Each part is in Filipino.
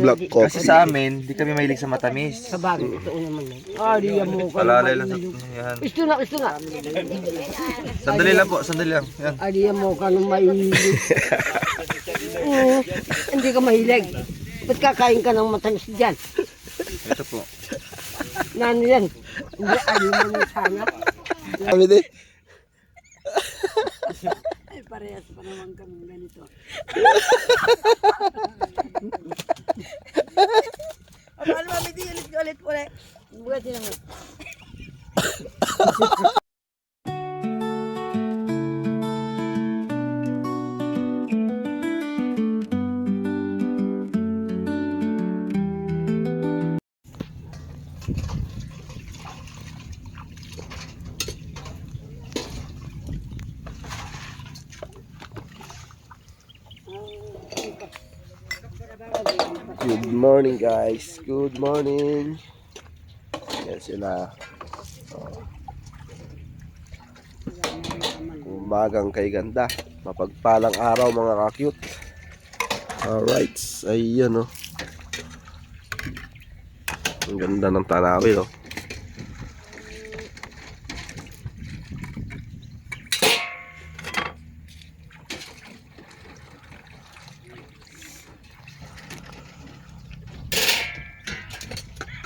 Black coffee. Kasi sa amin, di kami mahilig sa matamis. Sa bagay, ito naman. Diyan mo ka. Palalay lang sa yan. Gusto na. Sandali lang po, sandali lang. Yan. Diyan mo ka nung mahilig. Hindi ka mahilig. Ba't kakain ka ng matamis dyan? Ito po. Nano yan? Hindi, aliman mo sana. Kami din. Ay, parehas pa naman kami ganito. Ano mami, di ulit ulit. Buhat din naman. Good morning guys. Good morning. Yan sila. Umagang kay ganda. Mapagpalang araw mga ka-cute. Alright. Ayan o. Ang ganda ng tanawin o.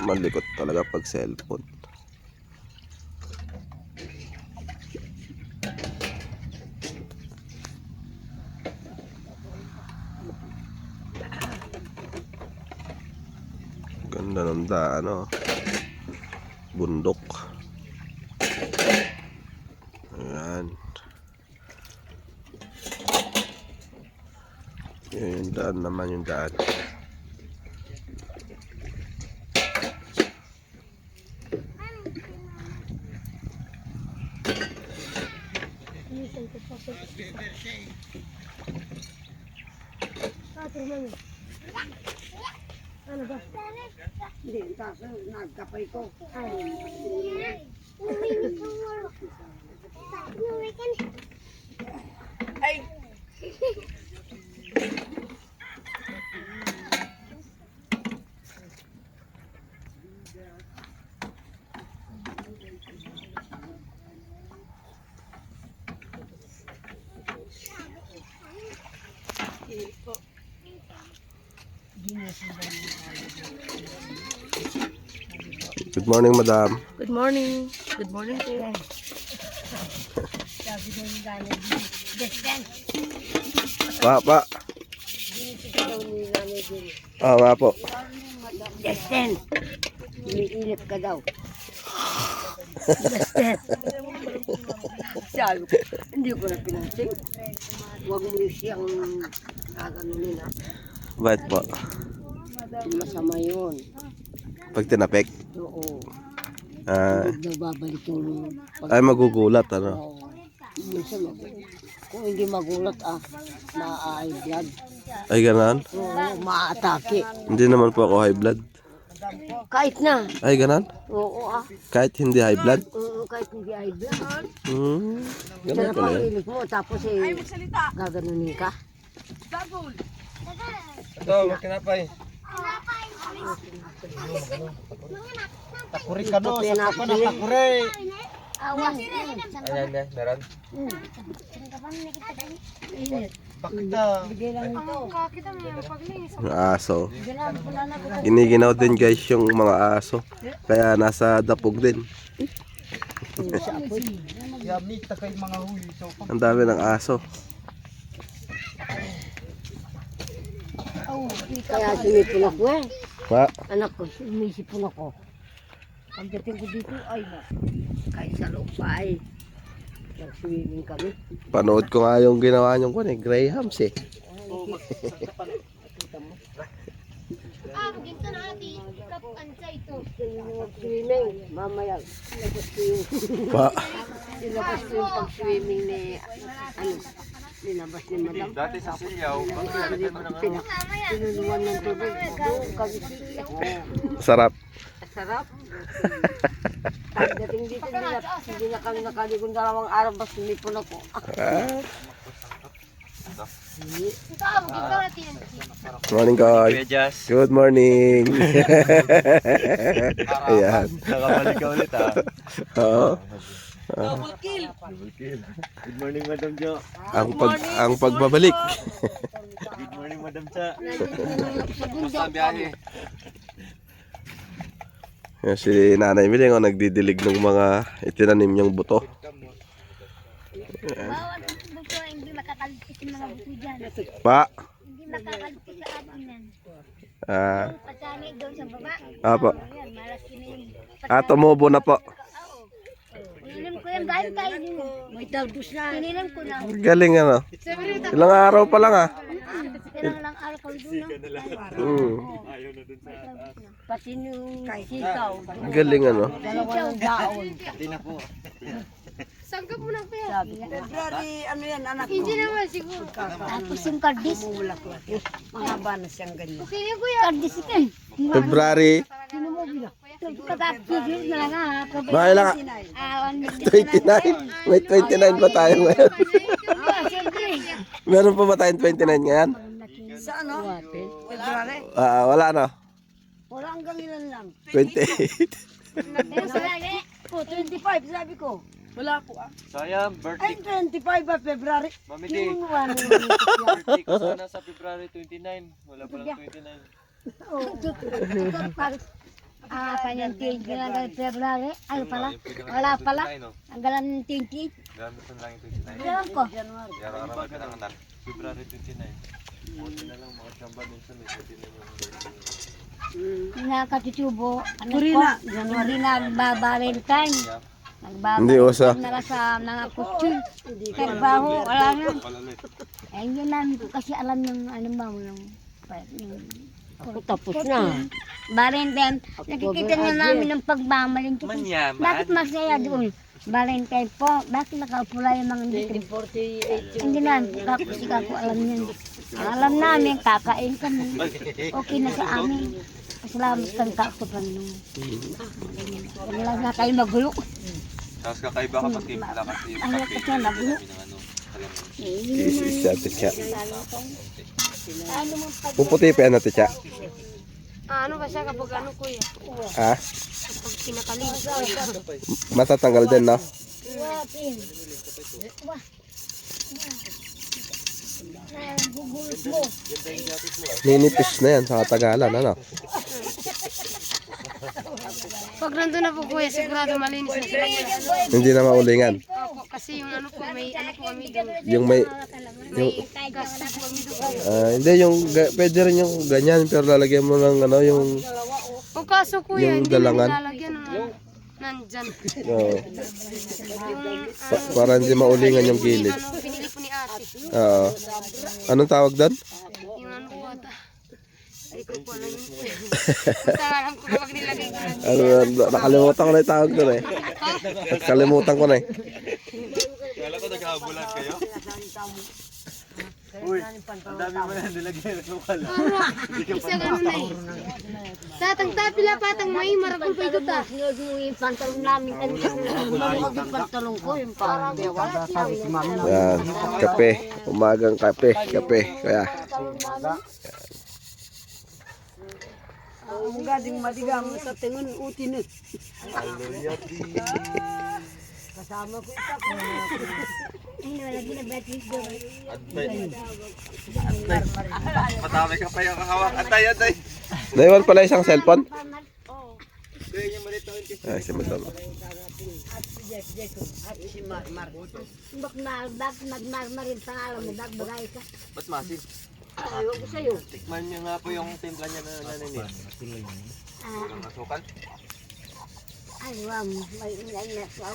Malikot talaga pag cellphone. Ganda ng daan, oh. Bundok. Ayan. Yung daan naman, yung daan. Ano ba? Hindi, kaso nagkapay ko. Ay! Good morning, madam. Good morning. Good morning po. Pa. Nga po. Justin, umiinip ka daw. Justin. Sabi ko, hindi ko na pinansin. Huwag mo siyang kaganunin ha. Bakit po? Masama yun. Pag tinapik? Oo. Ay, Nababalik yung magugulat, ano? Oo. Minsan, kung hindi magulat ma-high blood. Ay, ganan? Oo, ma-atake. Hindi naman po ako high blood. Kahit na. Ay, ganan? Oo Kahit hindi high blood? Oo, kahit hindi high blood. Ganun Sarap pala ang yun. ilig mo, tapos gaganunin ka. Ito, makinapay. Takuri ka no, Ito, sa ka na takuri. Ayan, meron. Bakit Yung aso. Giniginaw din guys yung mga aso. Kaya nasa dapog din. yami takay mga huli. So, Ang dami ng aso. Kaya sumipon ako Pa, Anak ko, sumisipon ako. Pagdating ko dito, kahit sa loob pa nag-swimming kami. panood ko nga yung ginawa niyong kun eh. Grahams eh. Dito na ati, kapansa ito. Nag-swimming, mamaya, ilabas ko yung, Pa, pag-swimming ni, linabas ni madam. Dati sa Silyaw, Tinulungan ng tubig. Doon kami siya. sarap. Sarap. Pagdating dito, hindi na kami nakaligong 2 araw, basta sumipon ako. Ikaw, ikaw na TNT. Morning, Koy. Jazz. Good morning. Ayan. Nakabalik ka ulit ha. Oo. Good morning, Madam Jo. Ang pagbabalik. Good morning, Madam Cha. Sa bundok. biyahe. Yan, si Nanay Miling nagdidilig ng mga itinanim niyang buto. Bawal ang buto, hindi makakaligpit yung mga buto dyan. Pa. Hindi makakaligpit sa atin yan. Ah, Yung patani doon sa baba. apo. Ayan, malaki na yung Tumubo na po. Oo. Ininom ko yan, galing tayo din. May talbos na. Ininom ko na. Galing ano. Ilang araw pa lang ah. Ilang lang araw ko doon. Pati yung sikaw. Galing ano. Dalawa ng daon. Hindi na po. Sangka mo na pa yan. Sabi ko, February, ano yan, anak Hindi ko. naman siguro. Tapos yung kardis. Mumulak-lak. Mahaba na siyang ganyan. Okay na kuya. Kardis ito eh. February. Sino mo bila? Pagkakigil na lang ha. Bakit lang? 29. May 29 pa tayo ngayon. Siyempre. Meron pa ba tayong 29 ngayon? Sa ano? February? Wala no. Wala hanggang ilan lang. 28. Pero sa lagi. Po, 25 sabi ko. Wala po ah. Sayang, Ay, birthday. 25 ba February? Mami Day. Kinuha mo. Birthday ko sana sa February 29. Wala pa lang 29. Panyantin ko lang kay February. Ano pala? Wala pala. Ang galang ng 28. Gamit na lang yung 29. Ewan ko. Araw-araw ka ng anak. February 29. Buti na lang mga tsamba minsan may 29 yung birthday. Nakatutubo. Ano Purina. ko? Hindi nagbabalentine. Hindi usa. Na sa mga kutsil. Trabaho. Wala na. Eh, hindi namin ko kasi alam yung ano ba yung Ako tapos na. Valentine. Nakikita niya namin ng pagbamalin. Manyaman. Bakit masaya doon? Valentine po. Bakit nakaupula yung mga dito? 48 Hindi namin. Kasi ako alam yan. Ang alam namin, kakain kami. Okay na sa amin. Salamat kang kako Panginoon. Wala na kayo magulo. Tapos kakaiba ka magtimpla kasi yung Ang kape. lakas na magulo. Ng ano, kalamansi. Easy sa ticha. Ano mo pag... Puputi pa yan na ticha. Ano ba siya kapag ano kuya? Ha? Kapag pinakalim. Matatanggal din no? Wapin. Wah. Gugulot mo. Ninipis na yan sa katagalan ano? Pag nandun na po kuya, sigurado malinis na sila kuya. Hindi na maulingan. Opo, kasi yung ano po, may ano po kami doon. Yung may May gas po kami doon. hindi yung pwede rin yung ganyan pero lalagyan mo ng ano yung O kaso kuya, Yung hindi na dalangan. nilalagyan ng ano, nandyan. Yung para hindi maulingan yung gilid. ano, pinili po ni ate. Oo. Anong tawag doon? Yung ano po ata. Ay ko po alam yun. Basta alam ko kapag nilagay ko na. Nakalimutan ko na yung tawag doon eh. Nakalimutan ko na eh. Kala ko naghabulan kayo? Uy, ang dami mo na nilagyan ng sukal. Isa ganun na eh. Tatang tapila patang may maragul pa ito ta. Sinod mo yung pantalong namin kanina. Maluwag yung pantalong ko. Yung parang dewa. Sabi si mami na. Yan, kape. Umagang kape. Kape. Kaya, Ang gading madigang sa tingon utin eh. Kasama ko ito. Ay, wala ginabati doon. Matami ka pa yung kahawak. Atay. naiwan pala isang cellphone. Ay, si Madonna. Si Mar. Bak nagmarmarin pangalan mo, bagay ka. Ba't masin? Ayaw ko sa'yo. Tikman niyo nga po yung timpla niya na naninig. Walang nasukal. Ay, wow, may ingay na sa.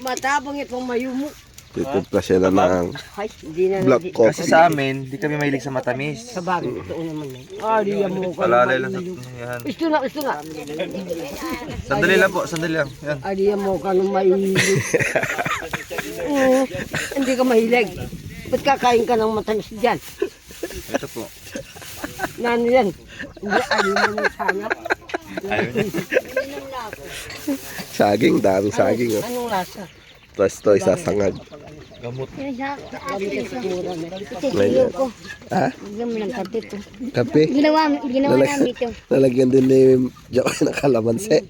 Matabang itong mayumo. Titimpla sila ng Ay, hindi na black Kasi coffee. sa amin, di kami mahilig sa matamis. Sa bagay, ito naman eh. Di mo ka Palalay lang sa yan. Gusto nga. Sandali lang po, sandali lang. Yan. Di mo ka nung mahilig. Oo, hindi ka mahilig. Ba't kakain ka ng matamis dyan? Ito po. Nano yan? Hindi, ayaw mo nung sana. Ayun. Saging, daming saging. Oh. Anong lasa? Pwesto, isasangag. Gamot. Yun sa atin. Mura na. Ito ko. Ha? Bigyan mo ng kape ko. Kape? Ginawa namin ito. Lalagyan din ni Joey ng kalamansi.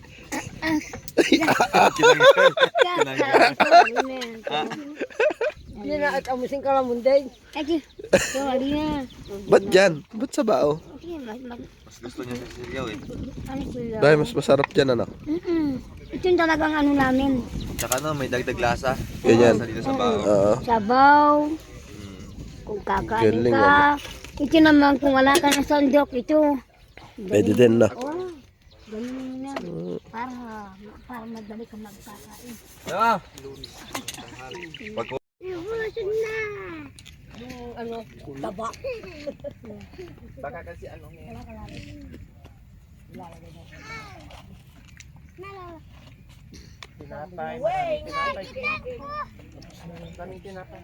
Hindi na at amusin ka lang munday. Aki. Sorry na. Ba't dyan? Ba't sa bao? Okay, Mas gusto niya sa siriyaw eh. ano sila? Dahil mas masarap dyan, ano? Ito yung talagang ano namin. Tsaka no, may dagdag lasa. Ganyan. Lasa dito sa bao. Oo. Sabaw. Kung kakain Galing, ka. Ito naman kung wala ka ng sandok, ito. Pwede din, no? Oh, ganun na. Para madali ka magkakain. Ah! Pag Busog na. Ano, taba. baka kasi ano tinapay. Kaming tinapay.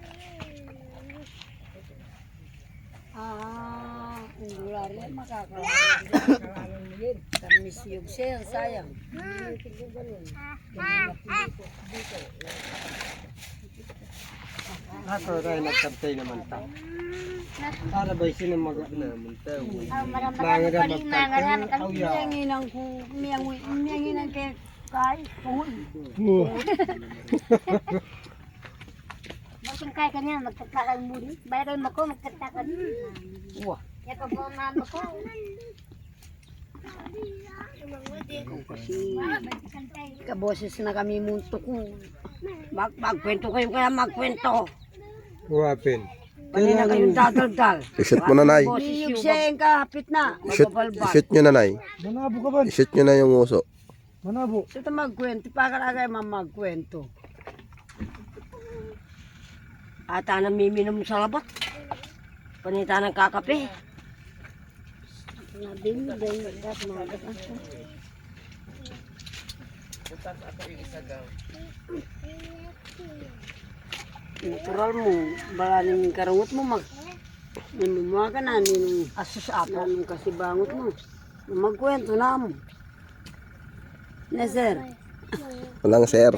Ang gula rin, makakalaman mo yun. Kamis yung shell, sayang. Ako rin nagkantay naman ta. Para ba sino naman tayo? Marami kami. Miyanginan ko, miyanginan kay Kai. Bakit kaya ka niya, magkakain mo rin. Bayar mo ko, magkakain. Wah. Kaya pa po mama ko. Kaboses na kami munto ko. Magkwento kayo kaya magkwento. Wapin. Pati na kayong dadaldal. I-shoot mo, nanay. Yung siya yung kahapit na. I-shoot nyo, nanay. Manabo ka ba? I-shoot nyo na yung uso. Manabo. Ito magkwento, pagkalagay magkwento. Ata na miminom sa labat. Panita ng kakape. Sabi mo, dahil magat ako. Natural mo, balaning karangot mo Nimuha ka na, ninong asus apo. Ninong kasibangot mo. Magkwento na mo. Na sir. Walang sir.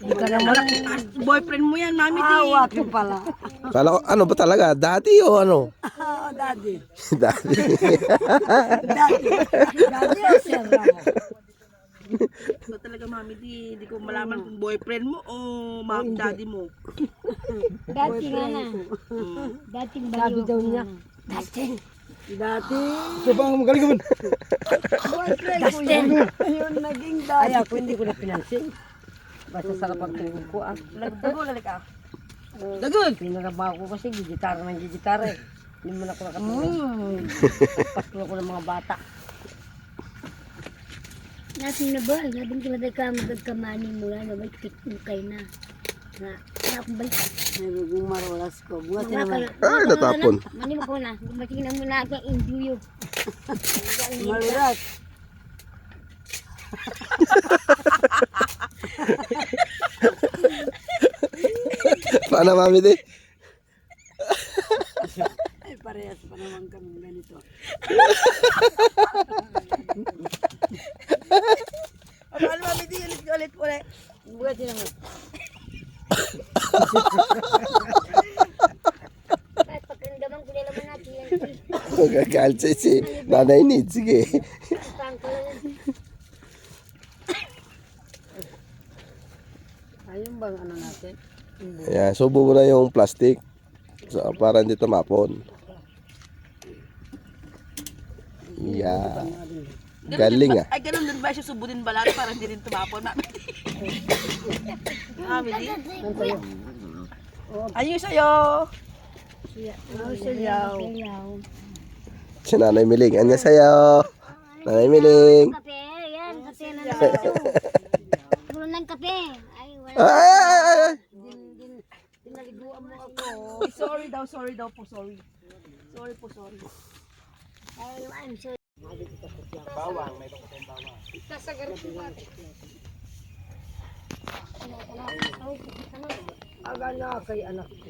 Ika naman. Boyfriend mo yan, mami. Wato pala. Kala ko, ano ba talaga? Daddy o ano? Daddy. Daddy. Daddy o sir na mo. So talaga, mami, di ko malaman kung boyfriend mo o daddy mo. Dati nga na. Dating Sabi baliw daw ko niya. na. Dati. Siya ba ang magaling ka ba? Boyfriend ko yun. Ayun, naging daddy. Ay, ako hindi ko na pinansin. Basta sa kapag-tungkol ko Dago, lalik ah. Dagod! Pinarabaho ko kasi gigitara ng gigitara eh. Hindi mo na ako nakatulog. Pastulo ko ng mga bata. Nasin na ba? Labing kilabay ka magagkamani mo yan. Nabay kay na. Na, nakabalik. Nagugong marolas ko. Buhat Mga naman. Natapon. Mani mo ko na. Gumating na muna ako enjoy. Marolas. Paano, mami, di? Ay, parehas pa naman kami ganito. Ano, mami, di ulit. Buhat naman. Kahit pagkaramdaman ko nila naman natin yan. Magagalit si nanay need. Sige. Pang ko lang. Ayun bang ano natin? Ayan, subo mo na yung plastic. So, para hindi tumapon. Yeah. Galing ah. Ay, ganun din ba siya subutin balat para hindi rin tumapon, mami? Mami, di? Ayun sa'yo. Sayaw. Si Nanay Miling. Anya sa'yo. Nanay Miling. Kape, yan. Kape na naman ito. Puro ng kape. Ay, wala. Ay! Pinaliguan mo ako. Sorry daw po, sorry. Sorry. Ay, I'm sorry. Aga na kay anak ko.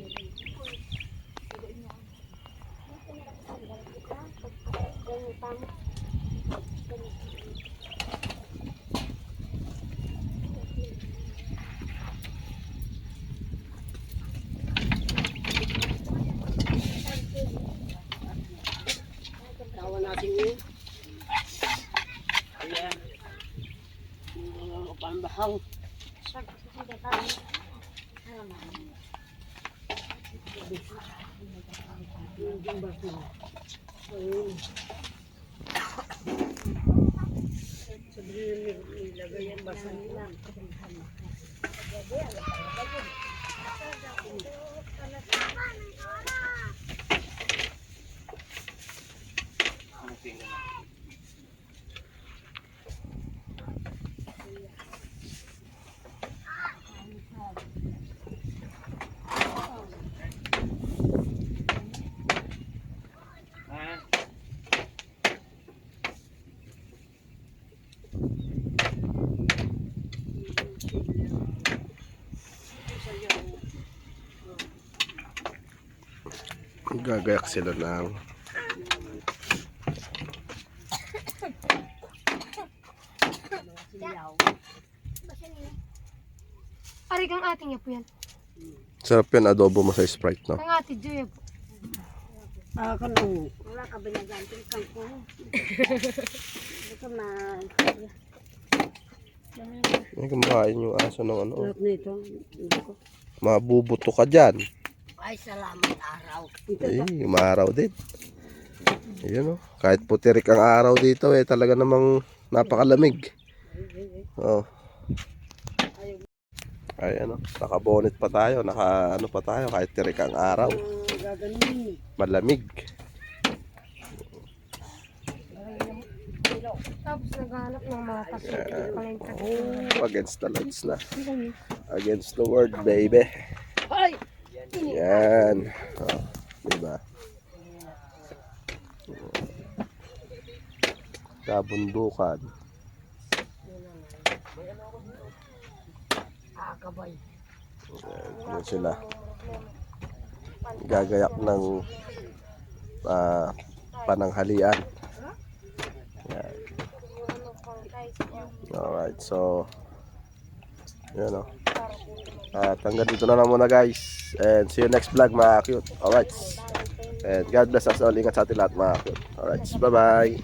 tingin. Ayan. Pambahaw. Ilagay ang basa nila. Gagayak sila ng Ari kang ating po yan. sarap yan, adobo mo sa Sprite, no? Kang ate Joy po. Wala ka binaganting kang ko. Ito na. Ay, kumakain yung aso ng ano. Lahat nito. Hindi ko. Mabubuto ka dyan. Ay, salamat araw. Eh, umaraw din. Ayan, oh. Kahit putirik ang araw dito, eh, talaga namang napakalamig. Oh. Ay, ano, naka-bonnet pa tayo, naka-ano pa tayo, kahit tirik ang araw. Gaganin. Malamig. Tapos naghanap ng mga pasokin palengke. Oh, against the lights na. Against the world, baby. Ay! Yan. Oh, diba? Kabundukan. Akabay. Yan sila. Gagayak ng pananghalian. Yan. Alright, so yan o. Hanggang dito na lang muna guys. And see you next vlog mga cute. Alright. And God bless us all. Ingat sa atin lahat mga cute. Alright, bye bye.